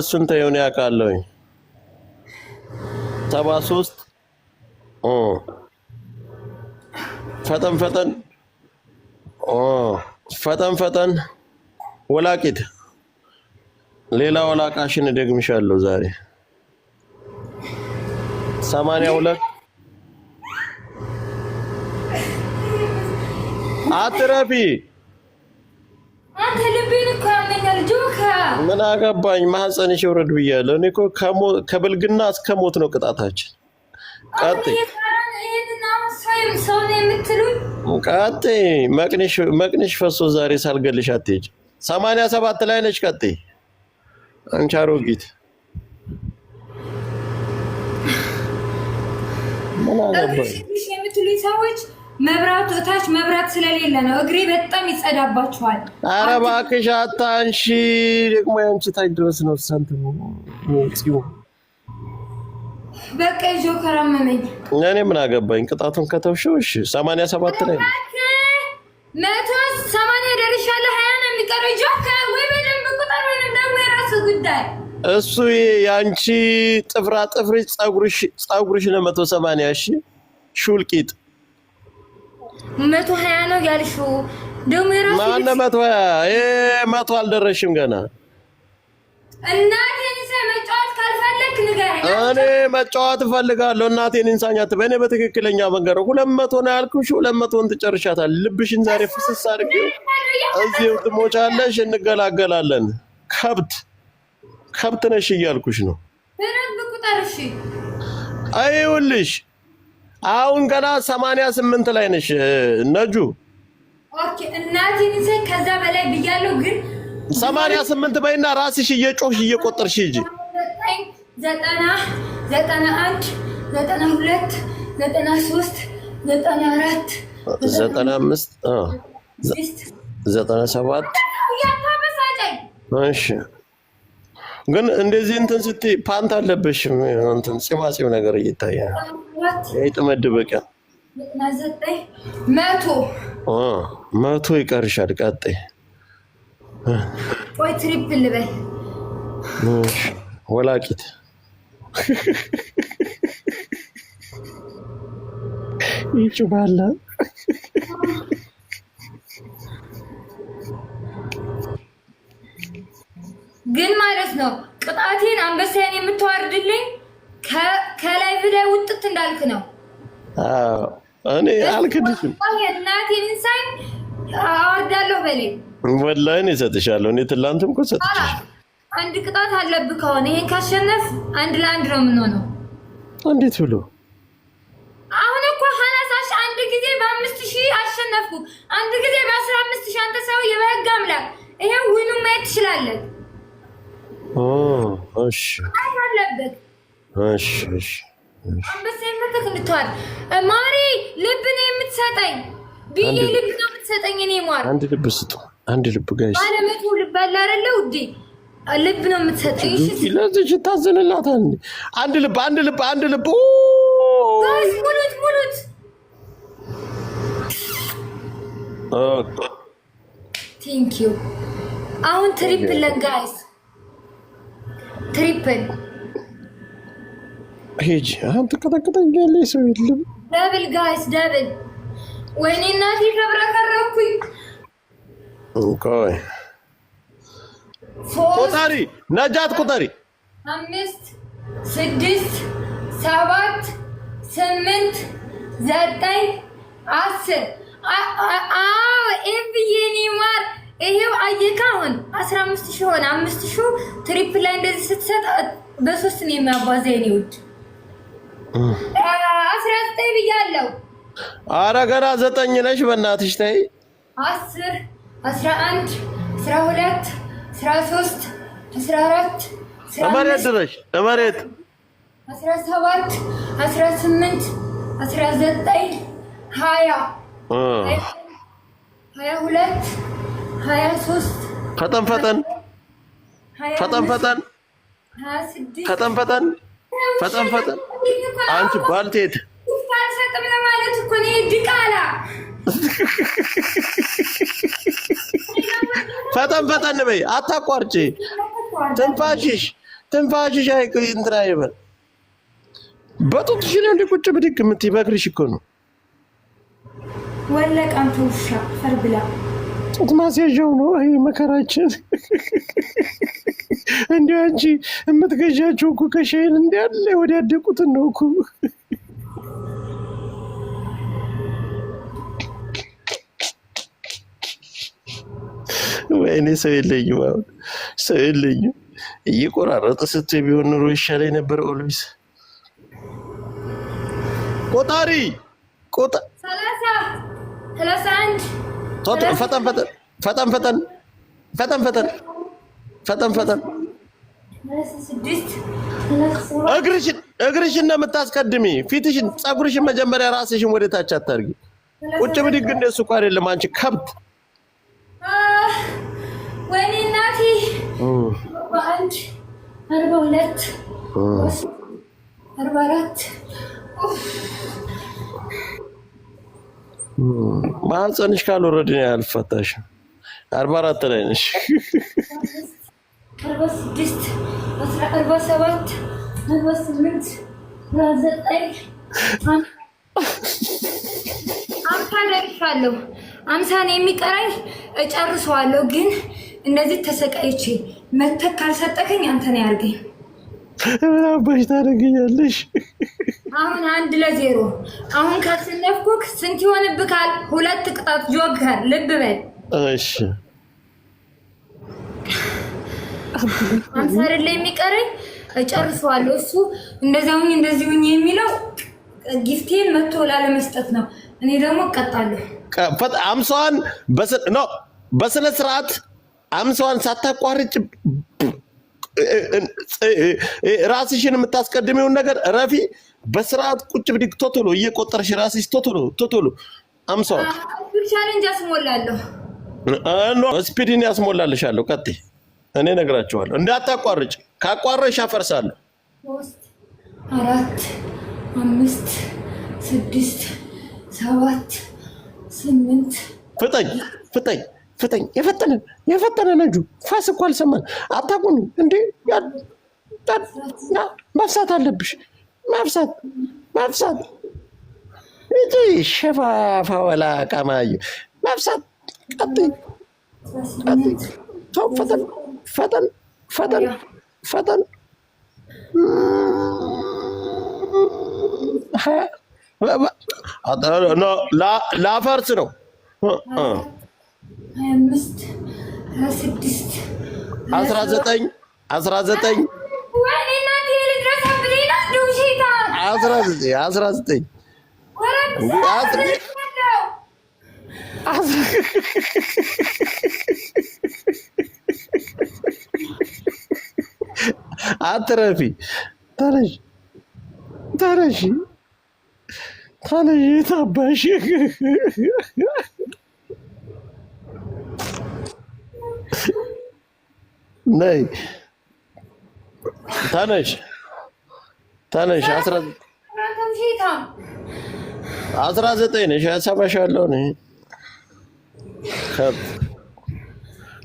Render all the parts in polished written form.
ስንት ይሆን ያውቃለሁኝ 73 ፈጠን ፈጠን ፈጠን ፈጠን ወላቂት ሌላ ወላቃሽን ደግምሻለሁ ዛሬ 82 አትረፊ አንተ ልቤን እኮ ያመኛል ጆካ ምን አገባኝ ማህፀንሽ ይወረድ ብያለሁ እኔ እኮ ከብልግና እስከ ሞት ነው ቅጣታችን ቀጥይ ቀጥይ መቅንሽ ፈሶ ዛሬ ሳልገልሽ አትሄጂ 87 ላይ ነች ቀጥይ አንቺ አሮጊት ምን አገባኝ የምትሉኝ ሰዎች መብራቱ እታች መብራት ስለሌለ ነው እግሬ በጣም ይጸዳባችኋል ኧረ እባክሽ አታንሺ ደግሞ ያንቺ ታች ድረስ ነው ሳንተ ነው በቃ ጆከር አመመኝ እኔ ምን አገባኝ ቅጣቱን ከተውሽው እሺ 87 ላይ 180 ደርሻለሁ 20 ነው የሚቀረው ጆከር ወይ በደንብ ቁጥር ወይንም ደግሞ የራሱ ጉዳይ እሱ ያንቺ ጥፍራ ጥፍሪ ጸጉርሽ ነው 180 እሺ ሹልቂጥ 120 ነው ያልሽው ደግሞ የራሱ ማን 120 100 አልደረሽም ገና እናቴን መጫወት ካልፈለክ ንገረኝ እኔ መጫወት እፈልጋለሁ እናቴን እንሳኛት በእኔ በትክክለኛ መንገር 200 ነው ያልኩሽ 200ን ትጨርሻታል ልብሽን ዛሬ ፍስስ አድርጊው እዚሁ ትሞቻለሽ እንገላገላለን ከብት ነሽ እያልኩሽ ነው በደንብ ቁጥር እሺ አይውልሽ አሁን ገና 88 ላይ ነሽ ነጁ ኦኬ እናቴን ከዛ በላይ ብያለሁ ግን 88 በይና ራስሽ እየጮህሽ እየቆጠርሽ ሂጂ 90 91 92 93 94 95 97 እሺ ግን እንደዚህ እንትን ስትይ ፓንት አለበሽም እንትን ጽባጽው ነገር እየታያል አይጥመድበቂያ 100 ይቀርሻል ቀጥይ ወይ ትሪፕል በይ ወላቂት ይጭባላ ግን ማለት ነው ቅጣቴን አንበሳዬን የምትዋርድልኝ ከላይ ላይ ውጥት እንዳልክ ነው እኔ አልክድሽም እናቴን ሳይ አወርዳለሁ በለኝ ወላሂ እኔ እሰጥሻለሁ እኔ ትላንትም እኮ ሰጥቻለሁ አንድ ቅጣት አለብህ ከሆነ ይሄን ካሸነፍ 1-1 ነው የምንሆነው እንዴት ብሎ አሁን እኮ ሐናሳሽ አንድ ጊዜ በ5000 አሸነፍኩ አንድ ጊዜ በ15000 አንተ ሰው የበጋ አምላክ ይሄው ዊኑ ማየት ትችላለህ እሺ አለበት እሺ አንበሳዬን መተክ እንድትዋል ማሪ ልብ ነው የምትሰጠኝ ቢዬ ልብ ነው የምትሰጠኝ እኔ ማር አንድ ልብ ስጡ አንድ ልብ ጋይስ አለመቱ ልብ አለ አይደለ ውዴ ልብ ነው የምትሰጠኝ እሺ ለዚህ ታዘንላት አንድ ልብ ጋይስ ሙሉት ቴንክ ዩ አሁን ትሪፕል ለጋይስ ትሪፕል ሄጂ አንተ ከተከተኛለሽ ሰው የለም ደብል ጋይስ ደብል ወይኔ እናቴ ተብረከረኩኝ ቆይ ቁጠሪ ነጃት ቁጠሪ 5 6 7 8 9 10 ኤፍዬኒ ማር ይሄው አየካውን 15000 ሆነ 5000 ትሪፕል ላይ እንደዚህ ስትሰጥ በ3 ነው የሚያባዛው የኔ ውድ 19 ብያለሁ ኧረ ገና 9 ነሽ በእናትሽ ተይ 10 11 12 13 14 እመሬት ድረሽ እመሬት 17 18 19 20 22 23 ፈጠን 26 አንቺ ባልቴት ታልሰጥም ማለት እኮ ነው ድቃላ ፈጠን በይ አታቋርጪ ትንፋሽሽ አይቆይ እንትና ይበል በጡትሽ ነው እንደ ቁጭ ብድግ የምትይ በእግርሽ እኮ ነው ወለቅ አንተ ውሻ ፈርብላ ጡት ማስያዣው ነው አይ መከራችን እንዴ አንቺ የምትገዣቸው እኮ ከሻይን እንዳለ ወዲያደቁት ነው እኮ ወይኔ ሰው የለኝም አሁን ሰው የለኝም እየቆራረጠ ስትይ ቢሆን ኑሮ ይሻለኝ ነበር ኦልዌይስ ቆጣሪ 30 31 ፈጠን እግርሽን ነው የምታስቀድሚ ፊትሽን ፀጉርሽን መጀመሪያ ራስሽን ወደ ታች አታርጊ ቁጭ ብድግ እንደሱ እኮ አይደለም አንቺ ከብት ወይኔ እናቴ 41 42 44 ማህፀንሽ ካልወረደ ነው ያልፈታሽ 44 ላይ ነሽ 46 47 48 49 50 ነው የሚቀረኝ እጨርሰዋለሁ ግን እነዚህ ተሰቃይቼ መተክ ካልሰጠከኝ አንተ ነው ያርገኝ ምን አባሽ ታደርጊያለሽ አሁን 1-0 አሁን ካስነፍኩክ ስንት ይሆንብካል 2 ቅጣት ጆከር ልብ በል እሺ አንተ አይደለ የሚቀረኝ እጨርሰዋለሁ እሱ እንደዚህ ሁኝ የሚለው ጊፍቴን መጥቶ ላለመስጠት ነው እኔ ደግሞ እቀጣለሁ 50 በስነ ስርዓት 50 ሳታቋርጭ ራስሽን የምታስቀድሚውን ነገር ረፊ በስርዓት ቁጭ ብድግ ቶቶሎ እየቆጠርሽ ራስሽ ቶቶሎ 50 ቻሌንጅ ያስሞላለሁ ስፒድን ያስሞላልሻለሁ ቀጥይ እኔ ነግራቸዋለሁ እንዳታቋርጭ ካቋረሽ አፈርሳለሁ 3 4 5 6 7 8 ፍጠኝ የፈጠነ ነጁ ፋስ እኮ አልሰማን አታቁኝ እንዴ መፍሳት አለብሽ መፍሳት እጂ ሸፋፋ ወላ ቀማዩ መፍሳት ቀጥይ ፈጠን ላፈርስ ነው 25 26 19 ወይኔ እናቴ ልድረስብኝ ነው ዱሽታ 19 አትረፊ ተነሽ ታባሽ ነይ ተነሽ 19 ነሽ ያሰባሻለሁ ነኝ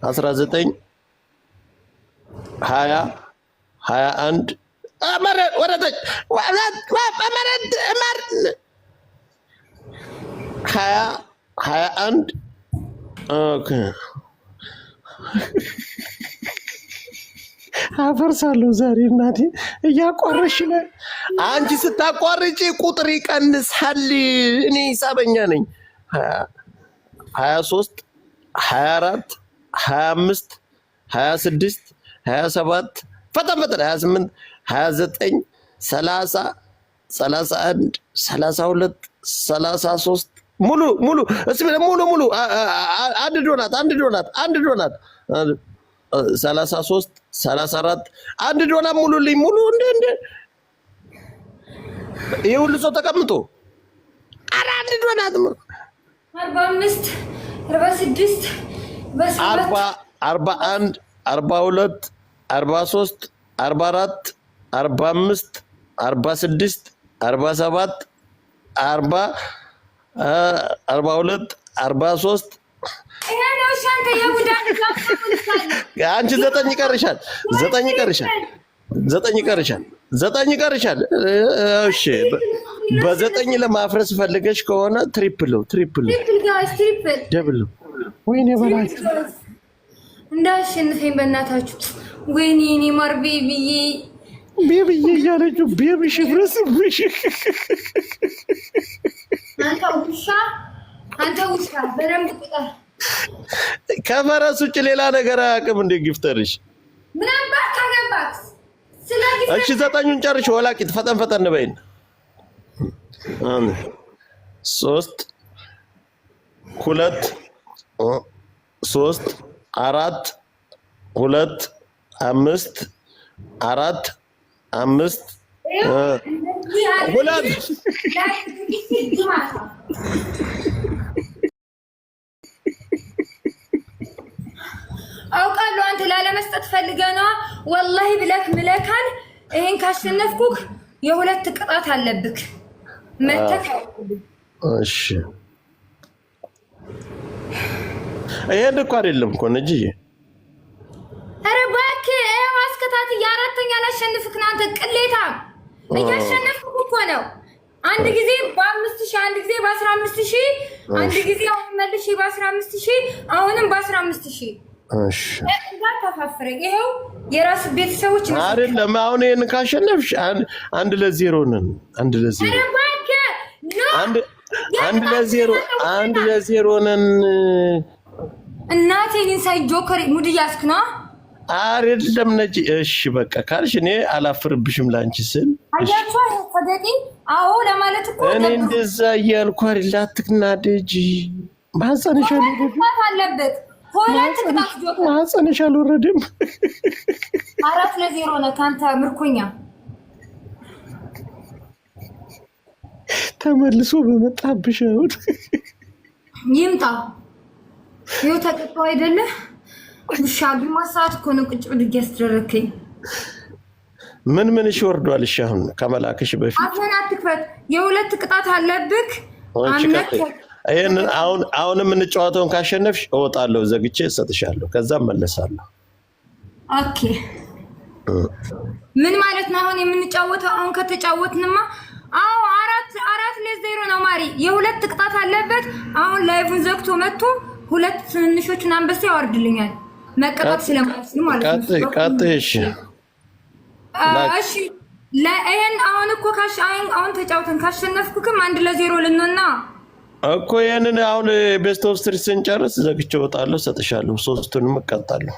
19 20 21 ወረደች 21 ኦኬ አፈርሳለሁ ዛሬ እናቴ እያቋረሽ ነው አንቺ ስታቋርጪ ቁጥር ይቀንሳል እኔ ሂሳበኛ ነኝ 23 24 25 26 27 ፈጠን 28 29 30 31 32 33 ሙሉ እስኪ ሙሉ አንድ ዶናት 33 34 አንድ ዶናት ሙሉልኝ ሙሉ እንደ ይሄ ሁሉ ሰው ተቀምጦ አንድ ዶናት 45 46 41 42 43 44 45 46 47 40 42 43 ይሄ ነው ሻንተ አንተ የቡዳ አንቺ 9 ይቀርሻል 9 ይቀርሻል 9 ይቀርሻል 9 ይቀርሻል እሺ በ9 ለማፍረስ ፈልገሽ ከሆነ ትሪፕል ጋይስ ትሪፕል ደብል ወይኔ በላችሁ እንዳሸንፈኝ በእናታችሁ ወይኔ እኔ ማር ቤቢዬ እያለችው ቤቢ ሽፍረስ አንተ ውሻ በደንብ ቁጠር ከፈረስ ውጭ ሌላ ነገር አያውቅም እንደ ጊፍተርሽ ምን አባት ካገባት እሺ 9ን ጨርሽ ወላቂት ፈጠን በይን 3 2 3 4 2 5 4 5 ሁለት አውቃለሁ አንተ ላለመስጠት ፈልገህ ነው ወላሂ ብለክ ምለካል ይሄን ካሸነፍኩክ የሁለት ቅጣት አለብክ መተክ እሺ ይሄን እኮ አይደለም እኮ ነጂ ኧረ እባክህ ይኸው አስከታት የአራተኛ ላሸንፍክ ነው አንተ ቅሌታ እያሸነፍኩ እኮ ነው አንድ ጊዜ በ5000 አንድ ጊዜ በ15000 አንድ ጊዜ አሁን መልሼ በ15000 አሁንም በ15000 እሺ ተፋፍረኝ ይሄው የራስ ቤተሰቦች አይደለም አሁን ይሄን ካሸነፍሽ 1-0 ነን 1-0 1-0 ነን እናቴን ኢንሳይድ ጆከር ሙድ ያስክ ነው አይደለም ነጂ እሺ በቃ ካልሽ እኔ አላፍርብሽም ላንቺ ስል አያችሁ ፈገቂ አዎ ለማለት እኮ እኔ እንደዛ እያልኩ አይደል አትክናደጂ ማህፀንሽ አለበት ሁለት ቅጣት ጆከር ማህፀንሽ አልወረደም 4-0 ነው ካንተ ምርኮኛ ተመልሶ በመጣብሽ አሁን ይምጣ ይኸው ተቀጣው አይደለ ውሻ ግማሽ ሰዓት እኮ ነው ቁጭ ብድግ ያስደረከኝ ምን እሺ ወርዷል እሺ አሁን ከመላክሽ በፊት አሁን አትክፈት የሁለት ቅጣት አለብክ አመት ይሄን አሁን የምንጫወተውን ካሸነፍሽ እወጣለሁ ዘግቼ እሰጥሻለሁ ከዛ መለሳለሁ ኦኬ ምን ማለት ነው አሁን የምንጫወተው አሁን ከተጫወትንማ አዎ 4-0 ነው ማሪ የሁለት ቅጣት አለበት አሁን ላይቭን ዘግቶ መጥቶ ሁለት ትንሾቹን አንበሳ ያወርድልኛል መቀጣት ስለማይችል ማለት ነው ቀጥሽ እሺ ለአይን አሁን እኮ አሁን ተጫውተን ካሸነፍኩክም 1-0 ልንሆንና እኮ ያንን አሁን ቤስት ኦፍ 3 ስንጨርስ ዘግቼ እወጣለሁ ሰጥሻለሁ ሶስቱንም እቀጣለሁ